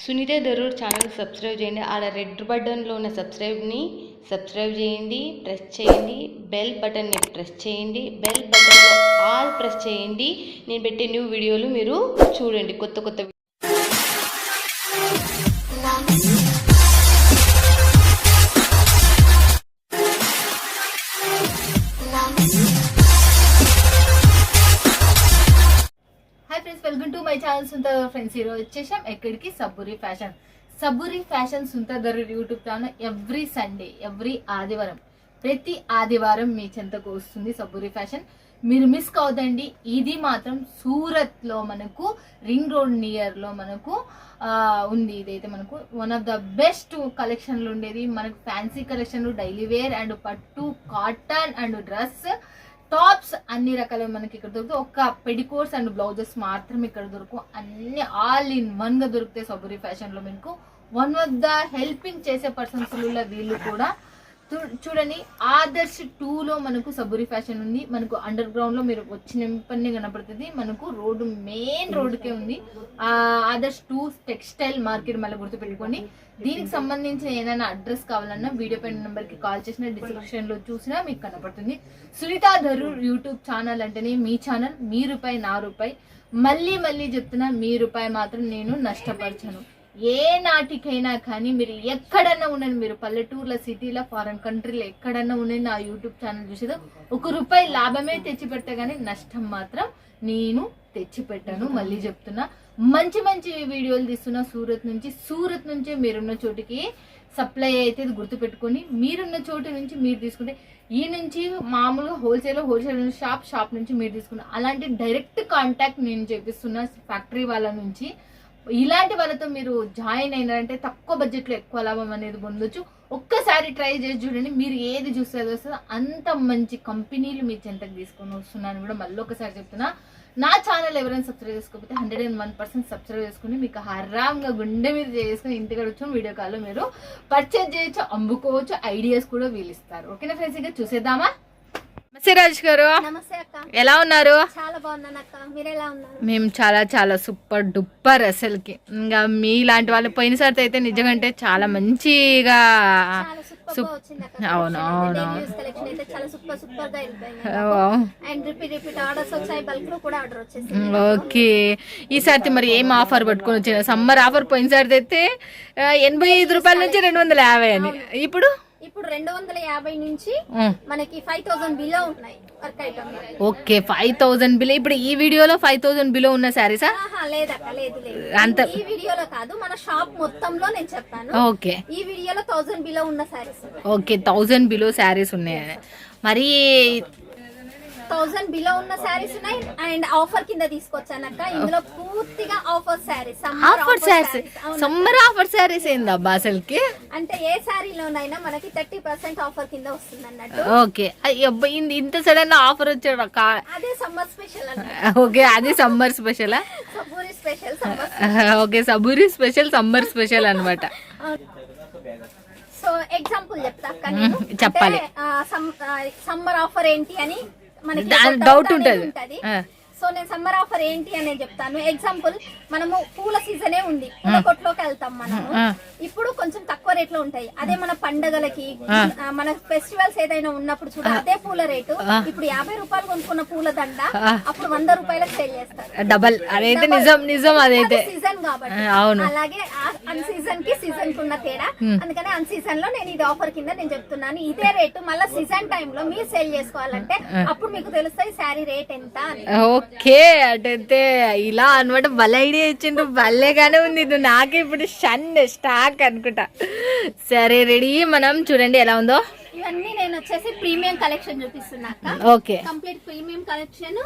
Sunitha Darur channel subscribe చేయండి. ఆడ red బటన్లో ఉన్న సబ్స్క్రైబ్ చేయండి, ప్రెస్ చేయండి. బెల్ బటన్ని ప్రెస్ చేయండి. బెల్ బటన్లో ఆల్ ప్రెస్ చేయండి. నేను పెట్టే న్యూ వీడియోలు మీరు చూడండి. కొత్త hi friends, welcome to my channel Sunitha friends. ఈరోజు వచ్చేసాం ఎక్కడికి, Sabburi fashion Sunitha Darur YouTube channel. Every Sunday, every ఆదివారం, ప్రతి ఆదివారం మీ చెంతకు వస్తుంది సబ్బూరి ఫ్యాషన్. మీరు మిస్ కావద్దండి. ఇది మాత్రం సూరత్ లో మనకు రింగ్ రోడ్ నియర్ లో మనకు ఉంది. ఇదైతే మనకు వన్ ఆఫ్ ద బెస్ట్ కలెక్షన్లు ఉండేది. మనకు ఫ్యాన్సీ కలెక్షన్లు, డైలీ వేర్ అండ్ పట్టు, కాటన్ అండ్ డ్రెస్, టాప్స్ అన్ని రకాల మనకి ఇక్కడ దొరుకుతాయి. ఒక్క పెడికోట్స్ అండ్ బ్లౌజెస్ మాత్రం ఇక్కడ దొరుకు. అన్ని ఆల్ ఇన్ వన్ గా దొరుకుతాయి సబ్బూరి ఫ్యాషన్ లో. మీకు వన్ ఆఫ్ ద హెల్పింగ్ చేసే పర్సన్స్ వీళ్ళు కూడా. చూడండి, ఆదర్శ్ 2 లో మనకు సబ్బూరి ఫ్యాషన్ ఉంది. మనకు అండర్ గ్రౌండ్ లో మీరు వచ్చిన పని కనపడుతుంది. మనకు రోడ్డు, మెయిన్ రోడ్డుకే ఉంది ఆదర్శ్ 2 టెక్స్టైల్ మార్కెట్. మళ్ళీ గుర్తు పెట్టుకోండి. దీనికి సంబంధించిన ఏదైనా అడ్రస్ కావాలన్నా వీడియో పైన నెంబర్ కి కాల్ చేసిన, డిస్క్రిప్షన్ లో చూసినా మీకు కనపడుతుంది. సునీత దరూర్ యూట్యూబ్ ఛానల్ అంటేనే మీ ఛానల్. మీ రూపాయి నా రూపాయి. మళ్ళీ చెప్తున్నా, మీ రూపాయి మాత్రం నేను నష్టపరచను. ఏ నాటికైనా కానీ మీరు ఎక్కడన్నా ఉండండి, మీరు పల్లెటూర్ల, సిటీలో, ఫారెన్ కంట్రీలో ఎక్కడన్నా ఉండండి, నా యూట్యూబ్ ఛానల్ చూసేది ₹1 లాభమే తెచ్చి పెడతా కానీ నష్టం మాత్రం నేను తెచ్చి పెట్టాను. మళ్ళీ చెప్తున్నా, మంచి వీడియోలు తీస్తున్నా సూరత్ నుంచి మీరున్న చోటికి సప్లై అయితే గుర్తు పెట్టుకొని, మీరున్న చోటు నుంచి మీరు తీసుకుంటే, ఈ నుంచి మామూలుగా హోల్సేల్ షాప్ నుంచి మీరు తీసుకున్న అలాంటి డైరెక్ట్ కాంటాక్ట్ నేను చేపిస్తున్నా ఫ్యాక్టరీ వాళ్ళ నుంచి. ఇలాంటి వాళ్ళతో మీరు జాయిన్ అయినారంటే తక్కువ బడ్జెట్ లో ఎక్కువ లాభం అనేది పొందొచ్చు. ఒక్కసారి ట్రై చేసి చూడండి. మీరు ఏది చూస్తే అది వస్తుందో అంత మంచి కంపెనీలు మీ చెంతకు తీసుకొని వస్తున్నాను కూడా మళ్ళీ ఒకసారి చెప్తున్నా. నా ఛానల్ ఎవరైనా సబ్స్క్రైబ్ చేసుకోకపోతే 101% సబ్స్క్రైబ్ చేసుకుని మీకు హరాంగా గుండె మీద చేసుకుని ఇంటికి వచ్చి వీడియో కాల్లో మీరు పర్చేజ్ చేయొచ్చు, అమ్ముకోవచ్చు. ఐడియాస్ కూడా వీళ్ళు ఇస్తారు. ఓకేనా ఫ్రెండ్స్, ఇక చూసేద్దామా? రాజేష్ గారు, నమస్తే అక్క. ఎలా ఉన్నారు? చాలా బాగున్నాను అక్క. మీరు ఎలా ఉన్నారు? మేము చాలా సూపర్ డూపర్. అసలుకి ఇంకా మీలాంటి వాళ్ళు పోయినసారి అయితే నిజంగా అంటే చాలా మంచిగా. అవును. ఓకే, ఈసారి మరి ఏం ఆఫర్ పట్టుకొని వచ్చిన? సమ్మర్ ఆఫర్ పోయినసారి అయితే ₹85 నుంచి 250 అని. ఇప్పుడు 250 నుంచి మనకి 5000 బిలో ఉన్నాయి వర్క్ ఐటమ్. Okay, 5000 below. ఇప్పుడు ఈ వీడియోలో 5000 బిలో ఉన్న శారీసా? లేదక్క, లేదు. అంత ఈ వీడియోలో కాదు, మన షాప్ మొత్తంలో నేను చెప్తాను. ఓకే, ఈ వీడియోలో 1000 బిలో ఉన్న శారీస్. ఓకే, 1000 బిలో శారీస్ ఉన్నాయి. మరి 1000 బిలో ఉన్న శారీస్ ఉన్నాయి. అండ్ ఆఫర్ కింద తీసుకొచ్చానక్క. ఇందులో పూర్తిగా offer saris, summer offer saris ఏందబ్బా అసలుకి? అంటే ఏ శారీలోనైనా మనకి 30% ఆఫర్ కింద వస్తుంది అన్నట్టు. ఓకే, ఇంత సడన్ ఆఫర్ వచ్చాడు. అదే సమ్మర్ స్పెషల్. ఓకే, అది summer special. Sabburi special. Okay, Sabburi special summer special అన్నమాట. సో ఎగ్జాంపుల్ చెప్తా అక్క. చెప్పాలి, సమ్మర్ ఆఫర్ ఏంటి అని మనకి డౌట్ ఉంటది. సో నేను సమ్మర్ ఆఫర్ ఏంటి అనేది చెప్తాను. ఎగ్జాంపుల్, మనము పూల సీజనే ఉంది, పూల కొట్లోకి వెళ్తాం మనము. ఇప్పుడు కొంచెం తక్కువ రేట్ లో ఉంటాయి. అదే మన పండగలకి, మన ఫెస్టివల్స్ ఏదైనా ఉన్నప్పుడు చూడ అదే పూల రేటు ఇప్పుడు ₹50 కొనుక్కున్న పూల దండ అప్పుడు ₹100 సేల్ చేస్తారు. డబల్. అదైతే నిజం. అదైతే సీజన్ కాబట్టి. అలాగే అన్ సీజన్ కి సీజన్ కి ఉన్న తేడా. అందుకని అన్ సీజన్ లో నేను ఇది ఆఫర్ కింద నేను చెప్తున్నాను. ఇదే రేటు మళ్ళీ సీజన్ టైమ్ లో మీరు సేల్ చేసుకోవాలంటే అప్పుడు మీకు తెలుస్తాయి శారీ రేట్ ఎంత అని. ఓకే, అటైతే ఇలా అనమాట. భలే ఐడియా ఇచ్చిండ్రు, భలేగానే ఉంది. ఇది నాకు ఇప్పుడు స్టాక్ అనుకుంటా. సరే, రెడీ. మనం చూడండి ఎలా ఉందో. ఇవన్నీ నేను వచ్చేసి ప్రీమియం కలెక్షన్ చూపిస్తున్నా. Okay, complete premium collection.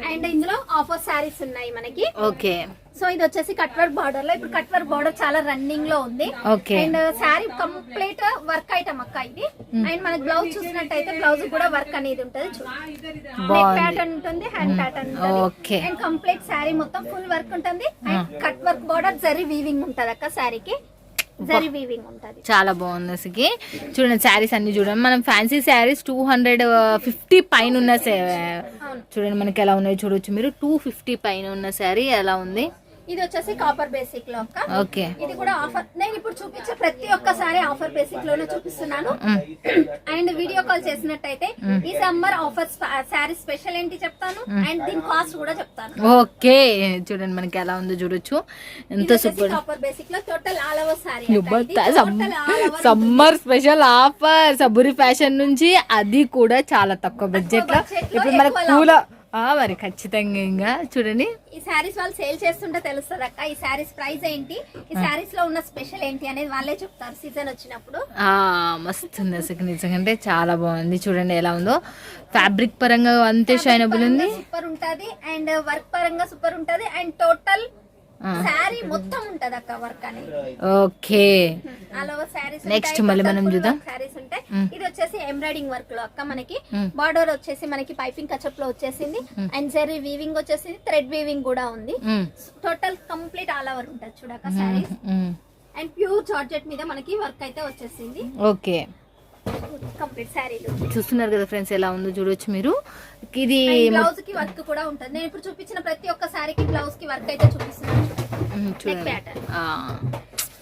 And ఇందులో ఆఫర్ శారీస్ ఉన్నాయి మనకి. ఓకే, సో ఇది వచ్చేసి కట్ వర్క్ బార్డర్ లో. ఇప్పుడు కట్ వర్క్ బార్డర్ చాలా రన్నింగ్ లో ఉంది. And sari complete work item అక్క ఇది. అండ్ మనకి బ్లౌజ్ చూసినట్టయితే బ్లౌజ్ కూడా వర్క్ అనేది ఉంటుంది. నెక్ ప్యాటర్న్ ఉంటుంది, హ్యాండ్ ప్యాటర్న్ ఉంటుంది. అండ్ కంప్లీట్ శారీ మొత్తం ఫుల్ వర్క్ ఉంటుంది. And cut work border zari weaving ఉంటది అక్క. శారీకి జరీ వీవింగ్ ఉంటది. చాలా బాగుంది అసలు. చూడండి, శారీస్ అన్ని చూడండి. మనం ఫ్యాన్సీ శారీస్ 250 పైన ఉన్న చూడండి మనకి ఎలా ఉన్నాయో చూడొచ్చు మీరు. 250 పైన ఉన్న శారీ ఎలా ఉంది. ఇది వచ్చేసి కాపర్ బేసిక్ లో అక్క. ఓకే. ఇది కూడా ఆఫర్. నేను ఇప్పుడు చూపించే ప్రతి ఒక్కసారి ఆఫర్ బేసిక్ లోనే చూపిస్తున్నాను. అండ్ వీడియో కాల్ చేసినట్టయితే ఈ సమ్మర్ ఆఫర్ శారీ స్పెషల్ ఏంటి చెప్తాను అండ్ దీని కాస్ట్ కూడా చెప్తాను. ఓకే చూడండి మనకి ఎలా ఉందో చూడొచ్చు. ఎంత సూపర్. కాపర్ బేసిక్ లో total all over sari. Summer special offer Sabburi fashion నుంచి, అది కూడా చాలా తక్కువ బడ్జెట్ లో. ఇప్పుడు మనకు పూల మరి ఖచ్చితంగా ఇంకా చూడండి ఈ శారీస్ వాళ్ళు సేల్ చేస్తుంటే తెలుస్తుంది అక్క ఈ శారీస్ ప్రైస్ ఏంటి, ఈ శారీస్ లో ఉన్న స్పెషల్ ఏంటి అనేది వాళ్ళే చెప్తారు సీజన్ వచ్చినప్పుడు. మస్తుంది అసలు నిజంగా చాలా బాగుంది. చూడండి ఎలా ఉందో. ఫ్యాబ్రిక్ పరంగా అంతే షైనబుల్ ఉంది, సూపర్ ఉంటది. అండ్ వర్క్ పరంగా సూపర్ ఉంటది. అండ్ టోటల్ శారీ మొత్తం ఉంటది అక్క వర్క్ అనేది. Okay. All over saris. Next మళ్ళీ మనం చూద్దాం. శారీస్ ఉంటాయి. ఇది వచ్చేసి ఎంబ్రాయిడింగ్ వర్క్ లో అక్క మనకి బార్డర్ వచ్చేసి మనకి పైపింగ్ కచప్ లో వచ్చేసింది. అండ్ జరీ వీవింగ్ వచ్చేసింది, థ్రెడ్ వీవింగ్ కూడా ఉంది. టోటల్ కంప్లీట్ ఆల్ ఓవర్ ఉంటది చూడక శారీస్. అండ్ ప్యూర్ జార్జెట్ మీద మనకి వర్క్ అయితే వచ్చేసింది. ఓకే. కంప్లీట్ శారీలు చూస్తున్నారు కదా ఫ్రెండ్స్ ఎలా ఉందో చూడొచ్చు మీరు. ఇది బ్లౌజ్ కి వర్క్ కూడా ఉంటది. నేను ఇప్పుడు చూపించిన ప్రతి ఒక్క శారీకి బ్లౌజ్ కి వర్క్ అయితే చూపిస్తున్నాను.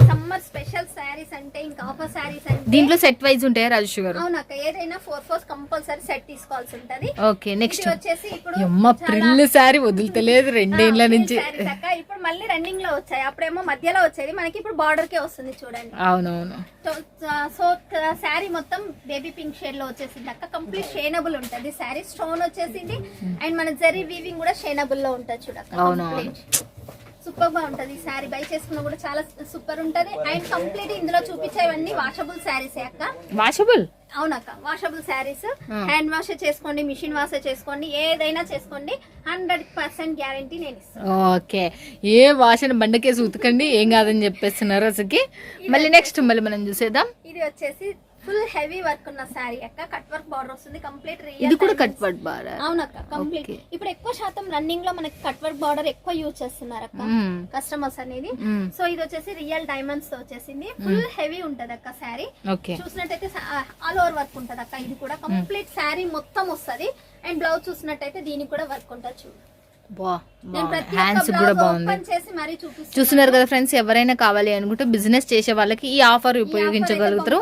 సమ్మర్ స్పెషల్ శారీస్ అంటే ఇంకా ఆఫర్ శారీస్ అంటే దీంట్లో సెట్ వైజ్ ఉంటాయా రాజేష్ గారు? అవునక్క. ఏదైనా 4 కంపల్సరీ సెట్ తీసుకోవాల్సి ఉంటది. ఓకే. నెక్స్ట్ వచ్చేసి ఇప్పుడు ప్రిల్ శారీ వదులుతలేదు 2 ఏళ్ల నుంచి. ఇప్పుడు మళ్ళీ రన్నింగ్ లో వచ్చాయి. అప్పుడేమో మధ్యలో వచ్చేది, మనకి ఇప్పుడు బార్డర్ కే వస్తుంది చూడండి. అవునవును. సో శారీ మొత్తం బేబీ పింక్ షేడ్ లో వచ్చేసింది అక్క. కంప్లీట్ షేనబుల్ ఉంటది శారీ. స్టోన్ వచ్చేసింది. అండ్ మన జరీ వీవింగ్ కూడా షేనబుల్ లో ఉంటది చూడక్క. అవునవును. సూపర్ గా ఉంటది శారీ. బై చేసుకున్నా కూడా చాలా సూపర్ ఉంటది. అండ్ కంప్లీట్ ఇందులో చూపించేవన్నీ వాషబుల్ శారీస్ అక్క. వాషబుల్? అవునక్క. వాషబుల్ శారీస్. హ్యాండ్ వాష్ చేసుకోండి, మిషన్ వాష్ చేసుకోండి, ఏదైనా చేసుకోండి, 100% గ్యారంటీ నేను ఇస్తాను. ఓకే. ఏ వాష్ బండకేసి ఉతకండి ఏం కాదని చెప్పేస్తున్నారు అసలుకి. మళ్ళీ నెక్స్ట్ మళ్ళీ మనం చూసేద్దాం. ఇది వచ్చేసి ఫుల్ హెవీ వర్క్ ఉన్న శారీ అక్క. కట్ వర్క్ బార్డర్ వస్తుంది కంప్లీట్. ఇది కూడా కట్ వర్క్ బార్డర్? అవునక్క. కంప్లీట్. ఇప్పుడు ఎక్కువ శాతం రన్నింగ్ లో మనకి కట్ వర్క్ బార్డర్ ఎక్కువ యూజ్ చేస్తున్నారు అక్క కస్టమర్స్ అనేది. సో ఇది వచ్చేసి రియల్ డైమండ్స్ తో వచ్చేసింది. ఫుల్ హెవీ ఉంటది అక్క శారీ. చూసినట్టయితే ఆల్ ఓవర్ వర్క్ ఉంటది అక్క. ఇది కూడా కంప్లీట్ శారీ మొత్తం వస్తది. అండ్ బ్లౌజ్ చూసినట్టయితే దీనికి కూడా వర్క్ ఉంటది చూడు. హ్యాండ్స్ కూడా బాగుంది. చూస్తున్నారు కదా ఫ్రెండ్స్. ఎవరైనా కావాలి అనుకుంటే బిజినెస్ చేసే వాళ్ళకి ఈ ఆఫర్ ఉపయోగించగలుగుతారు.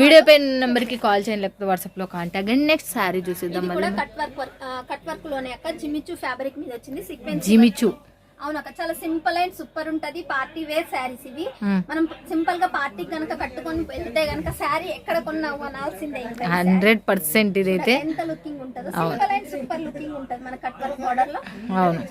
వీడియో పై నెంబర్ కి కాల్ చేయండి, లేకపోతే వాట్సాప్ లో కాంటాక్ట్ అండి. నెక్స్ట్ సారీ చూసేద్దాం. కట్ వర్క్ లోనే అక్క. జిమిచూ ఫ్యాబ్రిక్ మీద వచ్చింది సీక్వెన్స్. జిమిచూ అవునక్క. చాలా సింపుల్ అండ్ సూపర్ ఉంటది. పార్టీ వేర్ శారీస్ ఇవి. మనం సింపుల్ గా పార్టీ కనుక కట్టుకొని వెళ్తే గనక శారీ ఎక్కడ కొన్నావు అనాల్సిందే. 100% ఇదైతే ఎంత లుకింగ్ ఉంటది. సింపుల్ అండ్ సూపర్ లుకింగ్ ఉంటది మన కట్ వర్క్ బార్డర్ లో.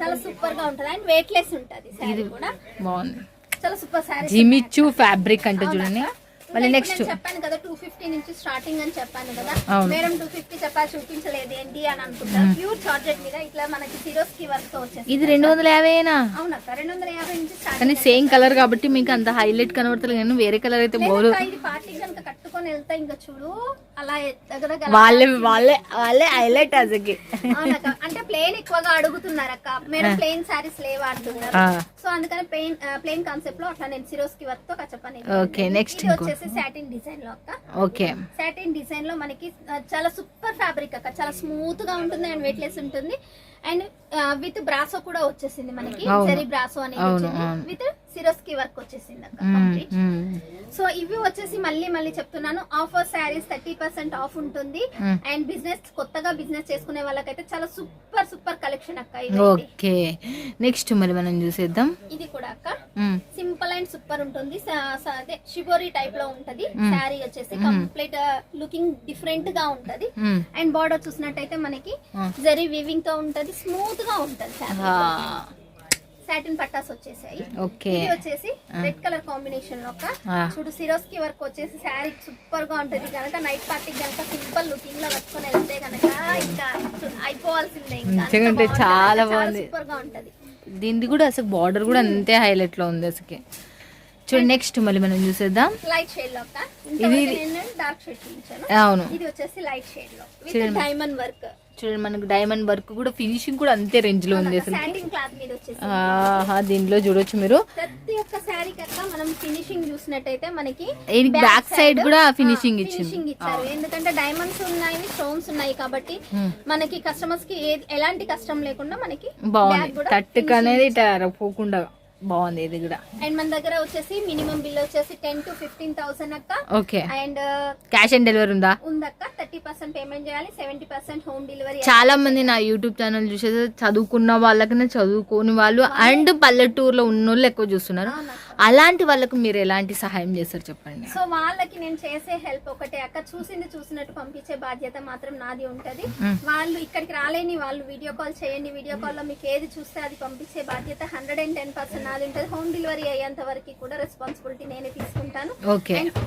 చాలా సూపర్ గా ఉంటది. అండ్ వెయిట్ లెస్ ఉంటది శారీ కూడా. బాగుంది. చాలా సూపర్ శారీ. జిమిచూ ఫ్యాబ్రిక్ అంటే చూడండి. మళ్ళీ నెక్స్ట్ చెప్పాను కదా 250 నుంచి స్టార్టింగ్ అని చెప్పాను కదా. మేడం 250 చెప్పా చూపించలేదు ఏంటి అని అనుకుంటారు. ప్యూర్ జార్జెట్ మీద ఇట్లా మనకి సిరోస్కి వర్క్ తో వచ్చేసి ఇది 250 అవునక్క. 250 నుంచి స్టార్ట్. కానీ సేమ్ కలర్ కాబట్టి మీకు అంత హైలైట్ కనబడుతుంది. కానీ వేరే కలర్ అయితే బోరు. ఇది పార్టీ కనుక కట్టుకొని వెళ్తా ఇంకా చూడు అలా వాళ్ళే హైలైట్ అసలు. అవునక్క. అంటే ప్లేన్ ఎక్కువగా అడుగుతున్నారు అక్క. మేడం ప్లేన్ సారీస్ లేవు అంటున్నారు. సో అందుకని ప్లేన్ కాన్సెప్ట్ లో అట్లా నేను సిరోస్కి వర్క్ తో చెప్పాను. ఓకే. నెక్స్ట్ సాటిన్ డిజైన్ లో అక్క. ఓకే. సాటిన్ డిజైన్ లో మనకి చాలా సూపర్ ఫ్యాబ్రిక్ అక్క. చాలా స్మూత్ గా ఉంటుంది అండ్ వెయిట్ లెస్ ఉంటుంది. అండ్ విత్ బ్రాసో కూడా వచ్చేసింది మనకి. జరీ బ్రాసో అనేది వచ్చింది. విత్ సిరోస్కి వర్క్ వచ్చేసింది అక్క కంప్లీట్. సో ఇవి వచ్చేసి మళ్ళీ చెప్తున్నాను ఆఫర్ శారీస్ 30% ఆఫ్ ఉంటుంది. అండ్ కొత్తగా బిజినెస్ చేసుకునే వాళ్ళకైతే చాలా సూపర్ కలెక్షన్ అక్క. ఓకే. నెక్స్ట్ మరి మనం చూసేద్దాం. ఇది కూడా అక్క సింపుల్ అండ్ సూపర్ ఉంటుంది. అదే షిబోరి టైప్ లో ఉంటది శారీ వచ్చేసి. కంప్లీట్ లుకింగ్ డిఫరెంట్ గా ఉంటది. అండ్ బార్డర్ చూసినట్టయితే మనకి జరీ వీవింగ్ తో ఉంటది. స్మూత్ గా ఉంటది శారీ. సాటిన్ పట్టాస్ వచ్చేసాయి. ఇది వచ్చేసి రెడ్ కలర్ కాంబినేషన్ లో చూడు సిరోస్కి వర్క్ వచ్చేసి శారీ సూపర్ గా ఉంటది. కనుక నైట్ పార్టీ కనుక సింపుల్ లుకింగ్ లో కట్టుకొని వెళ్తే కనుక ఇంకా అయిపోవాల్సిందే. ఇంకా చాలా బాగుంది. సూపర్ గా ఉంటది. దీనికి కూడా అసలు బార్డర్ కూడా అంతే హైలైట్ లో ఉంది అసలు. చూడండి నెక్స్ట్ మళ్ళీ మనం చూసేద్దాం. లైట్ షేడ్ లో ఇది డార్క్ షేడ్ చూపించాను. అవును. ఇది వచ్చేసి లైట్ షేడ్ లో విత్ డైమండ్ వర్క్. చూడండి మనకు డైమండ్ వర్క్ కూడా ఫినిషింగ్ కూడా అంతే రేంజ్ లో ఉంది అసలు. సాటిన్ క్లాత్ మీద వచ్చేసి దీంట్లో చూడొచ్చు మీరు. ప్రతి ఒక్క శారీ కక్క మనం ఫినిషింగ్ చూసినట్టయితే మనకి బ్యాక్ సైడ్ కూడా ఫినిషింగ్ ఇచ్చారు. ఎందుకంటే డైమండ్స్ ఉన్నాయి, స్టోన్స్ ఉన్నాయి కాబట్టి మనకి కస్టమర్స్ కి ఎలాంటి కష్టం లేకుండా మనకి బాగుంది. తట్టుకు అనేది పోకుండా బాగుంది ఇది కూడా. అండ్ మన దగ్గర వచ్చేసి మినిమం బిల్ వచ్చేసి 10 to 15,000 అక్క. Okay. And cash on delivery ఉందా? ఉందక్క. 30% పేమెంట్ చేయాలి, 70% హోమ్ డెలివరీ. చాలా మంది నా యూట్యూబ్ ఛానల్ చూసేది చదువుకున్న వాళ్ళకన్నా చదువుకోని వాళ్ళు అండ్ పల్లెటూరులో ఉన్నోళ్ళు ఎక్కువ చూస్తున్నారు. అలాంటి వాళ్ళకు మీరు ఎలాంటి సహాయం చేస్తారు చెప్పండి. సో వాళ్ళకి నేను చేసే హెల్ప్ ఒకటే అక్క, చూసినట్టు పంపించే బాధ్యత మాత్రం నాది ఉంటది. వాళ్ళు ఇక్కడికి రాలేని వాళ్ళు వీడియో కాల్ చేయండి, వీడియో కాల్ లో మీకు ఏది చూస్తే అది పంపించే బాధ్యత 110% నాది ఉంటది. హోమ్ డెలివరీ అయ్యేంత వరకు కూడా రెస్పాన్సిబిలిటీ నేనే తీసుకుంటాను.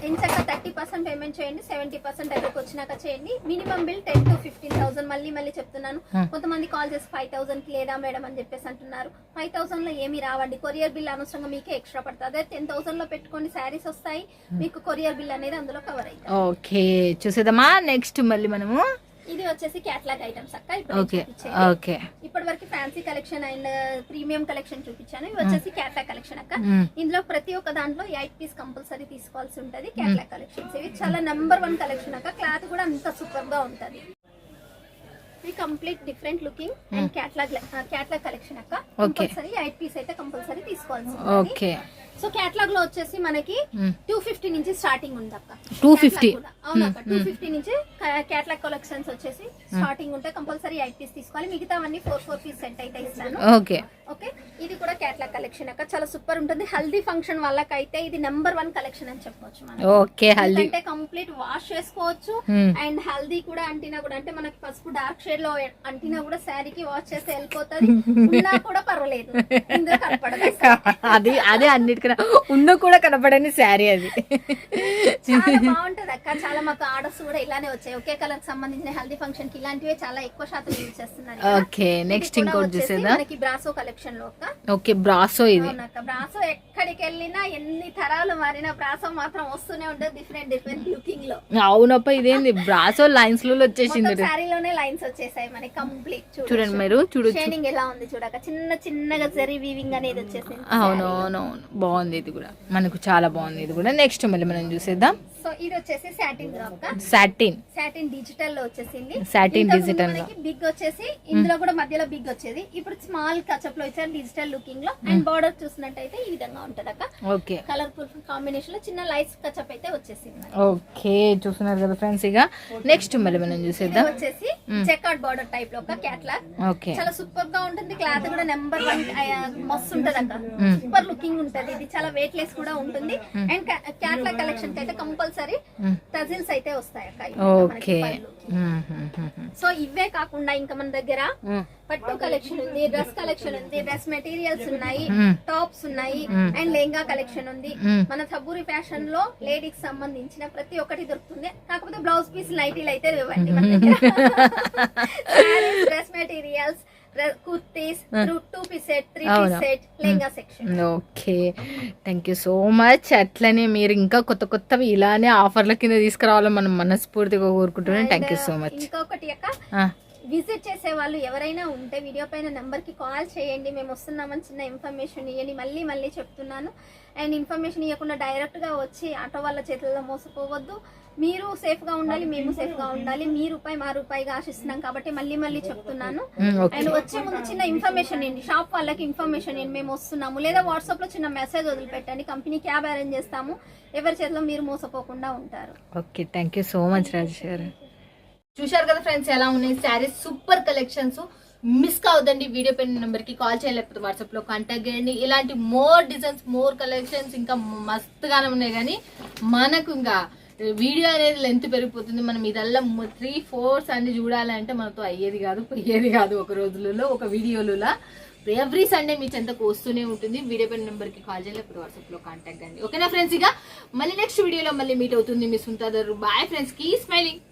ఎంచక్క 30% పేమెంట్ చేయండి, 70% దగ్గరకు వచ్చినాక చేయండి. Minimum bill 10 to 15,000. మళ్ళీ చెప్తున్నాను, కొంతమంది కాల్ చేసి 5,000 కి లేదా మేడం అని చెప్పేసి అంటున్నారు. 5,000 లో ఏమి రావండి, కొరియర్ బిల్ అనవసరంగా మీకే ఎక్స్ట్రా పడుతుంది. అదే 10,000 లో పెట్టుకోండి, శారీస్ వస్తాయి మీకు, కొరియర్ బిల్ అనేది అందులో కవర్ అయ్యింది. ఓకే చూసేద్దామా నెక్స్ట్ మళ్ళీ మనము. ఇది వచ్చేసి క్యాట్లాగ్ ఐటమ్స్ అక్క. ఓకే ఇప్పటి వరకు fancy collection and premium collection చూపించాను. ఇవి వచ్చేసి క్యాట్లాగ్ కలెక్షన్ అక్క. ఇందులో ప్రతి ఒక్క దాంట్లో 8 పీస్ కంపల్సరీ తీసుకోవాల్సి ఉంటది. క్యాట్లాగ్ కలెక్షన్స్ ఇవి చాలా #1 కలెక్షన్ అక్క. క్లాత్ కూడా అంత సూపర్ గా ఉంటది. ఇది complete different looking and catalogue collection అక్క. కంపల్సరీ 8 పీస్ అయితే కంపల్సరీ తీసుకోవాల్సి ఉంటది. సో క్యాట్లాగ్ లో వచ్చేసి మనకి 250 నుంచి స్టార్టింగ్ ఉంది అక్క. 250 అవునక్క. 250 నుంచి క్యాట్లాగ్ కలెక్షన్స్ వచ్చేసి స్టార్టింగ్ ఉంటాయి. కంపల్సరీ 8 పీస్ తీసుకోవాలి. మిగతా అన్ని 4 పీస్ సెట్ అయితే ఇస్తాను. ఓకే. ఇది కూడా క్యాట్లాగ్ కలెక్షన్ అక్క, చాలా సూపర్ ఉంటుంది. హల్దీ ఫంక్షన్ వాళ్ళకైతే ఇది #1 కలెక్షన్ అని చెప్పొచ్చు మనం. ఓకే. హల్దీ అంటే కంప్లీట్ వాష్ చేసుకోవచ్చు. అండ్ హల్దీ కూడా అంటినా కూడా, అంటే మనకి పసుపు డార్క్ షేడ్ లో అంటినా కూడా శారీకి వాష్ చేస్తే వెళ్ళిపోతుంది. ఉన్నా కూడా పర్వాలేదు, ఇందులో కనపడదు. అదే అన్నిటికన్నా ఉన్న కూడా కనపడని శారీ అది. చాలా బాగుంటది అక్క. చాలా మాకు ఆర్డర్స్ కూడా ఇలానే వచ్చాయి. ఒకే కలర్ కి సంబంధించిన హల్దీ ఫంక్షన్ కి ఇలాంటివే చాలా ఎక్కువ శాతం యూజ్ చేస్తున్నారు. ఓకే నెక్స్ట్ ఇంకోటి చూసేదా. మనకి బ్రాసో కలెక్షన్ లో అక్క. ఓకే బ్రాసో ఇది. బ్రాసో ఎక్కడికి వెళ్ళినా ఎన్ని తరాలు మారినా బ్రాసో మాత్రం వస్తూనే ఉంటది, డిఫరెంట్ లుకింగ్ లో. అవునప్ప ఇదేంది బ్రాసో లైన్స్ లో వచ్చేసింది. శారీలోనే లైన్స్ వచ్చేసాయి మనకి కంప్లీట్. చూడండి మీరు చూడొచ్చు. షేడింగ్ ఎలా ఉంది చూడక, చిన్నగా జరీ వీవింగ్ అనేది వచ్చేసింది. అవునవును బాగుంది. ఇది కూడా మనకు చాలా బాగుంది. ఇది కూడా నెక్స్ట్ మళ్ళీ మనం చూసేద్దాం. సో ఇది వచ్చేసి సాటిన్ డిజిటల్ లో వచ్చేసింది. సాటిన్ డిజిటల్ లో బిగ్ వచ్చేసి ఇందులో కూడా మధ్యలో బిగ్ వచ్చేది. ఇప్పుడు స్మాల్ కచప్ లో ఇచ్చారు డిజిటల్ లుకింగ్ లో. అండ్ బార్డర్ చూసినట్టయితే ఈ విధంగా ఉంటది అక్క. ఓకే. కలర్ఫుల్ కాంబినేషన్ లో చిన్న లైట్స్ కచప్ అయితే వచ్చేసింది. ఓకే చూస్తున్నారు కదా ఫ్రెండ్స్. ఇక నెక్స్ట్ మళ్ళీ మనం చూసేద్దాం. వచ్చేసి చెక్అవుట్ బార్డర్ టైప్ లో ఒక క్యాట్లాగ్. ఓకే. చాలా సూపర్ గా ఉంటుంది. క్లాత్ కూడా #1 మస్తు ఉంటది అక్క. సూపర్ లుకింగ్ ఉంటది. ఇది చాలా వెయిట్ లెస్ కూడా ఉంటుంది. అండ్ క్యాట్లాగ్ కలెక్షన్ కి అయితే కంపల్సరీ టజిల్స్ అయితే వస్తాయి అక్క. ఓకే. సో ఇవే కాకుండా ఇంకా మన దగ్గర పట్టు కలెక్షన్ ఉంది, డ్రెస్ కలెక్షన్ ఉంది, డ్రెస్ మెటీరియల్స్ ఉన్నాయి, టాప్స్ ఉన్నాయి, అండ్ లెహంగా కలెక్షన్ ఉంది. మన సబ్బూరి ఫ్యాషన్ లో లేడీస్ సంబంధించిన ప్రతి ఒక్కటి దొరుకుతుంది. కాకపోతే బ్లౌజ్ పీస్ నైటీలు అయితే ఇవ్వండి మన దగ్గర. Dress materials, kurtis, 2 piece set, 3 piece set, lehenga section. Okay thank you so much. అట్లనే మీరు ఇంకా కొత్తవి ఇలానే ఆఫర్ల కింద తీసుకురావాలని మనం మనస్ఫూర్తిగా కోరుకుంటున్నాం. Thank you so much. ఇంకొకటి అక్క, విజిట్ చేసే వాళ్ళు ఎవరైనా ఉంటే వీడియో పైన నెంబర్ కి కాల్ చేయండి. మేము వస్తున్నామని చిన్న ఇన్ఫర్మేషన్ ఇవ్వండి. మళ్ళీ చెప్తున్నాను. అండ్ ఇన్ఫర్మేషన్ ఇవ్వకుండా డైరెక్ట్ గా వచ్చి ఆటో వాళ్ళ చేతుల్లో మోసపోవద్దు. మీరు సేఫ్ గా ఉండాలి, మేము సేఫ్ గా ఉండాలి. మీ రూపాయి మా రూపాయిగా ఆశిస్తున్నాం కాబట్టి మళ్ళీ చెప్తున్నాను. అండ్ వచ్చే ముందు చిన్న ఇన్ఫర్మేషన్ ఇవ్వండి, షాప్ వాళ్ళకి ఇన్ఫర్మేషన్ ఇవ్వండి మేము వస్తున్నాము. లేదా వాట్సాప్ లో చిన్న మెసేజ్ వదిలిపెట్టండి, కంపెనీ క్యాబ్ అరేంజ్ చేస్తాము. ఎవరి చేతిలో మీరు మోసపోకుండా ఉంటారు. Okay thank you so much Rajesh గారు. చూశారు కదా ఫ్రెండ్స్ ఎలా ఉన్నాయి శారీస్, సూపర్ కలెక్షన్స్. మిస్ కావద్దండి. వీడియో పైన నెంబర్ కి కాల్ చేయాలి, లేకపోతే వాట్సాప్ లో కాంటాక్ట్ చేయండి. ఇలాంటి మోర్ డిజైన్స్, మోర్ కలెక్షన్స్ ఇంకా మస్తుగానే ఉన్నాయి. కానీ మనకు ఇంకా వీడియో అనేది లెంత్ పెరిగిపోతుంది. మనం ఇదల్లా 3-4 అన్ని చూడాలంటే మనతో అయ్యేది కాదు ఒక రోజులలో, ఒక వీడియోలలో. ఎవ్రీ సండే మీ చెంతకు వస్తూనే ఉంటుంది. వీడియో పైన నెంబర్ కి కాల్ చేయాలి, లేకపోతే వాట్సాప్ లో కాంటాక్ట్ అండి. ఓకేనా ఫ్రెండ్స్. ఇక మళ్ళీ నెక్స్ట్ వీడియోలో మళ్ళీ మీట్ అవుతుంది మీ సుంతాదరు. Bye friends, keep smiling.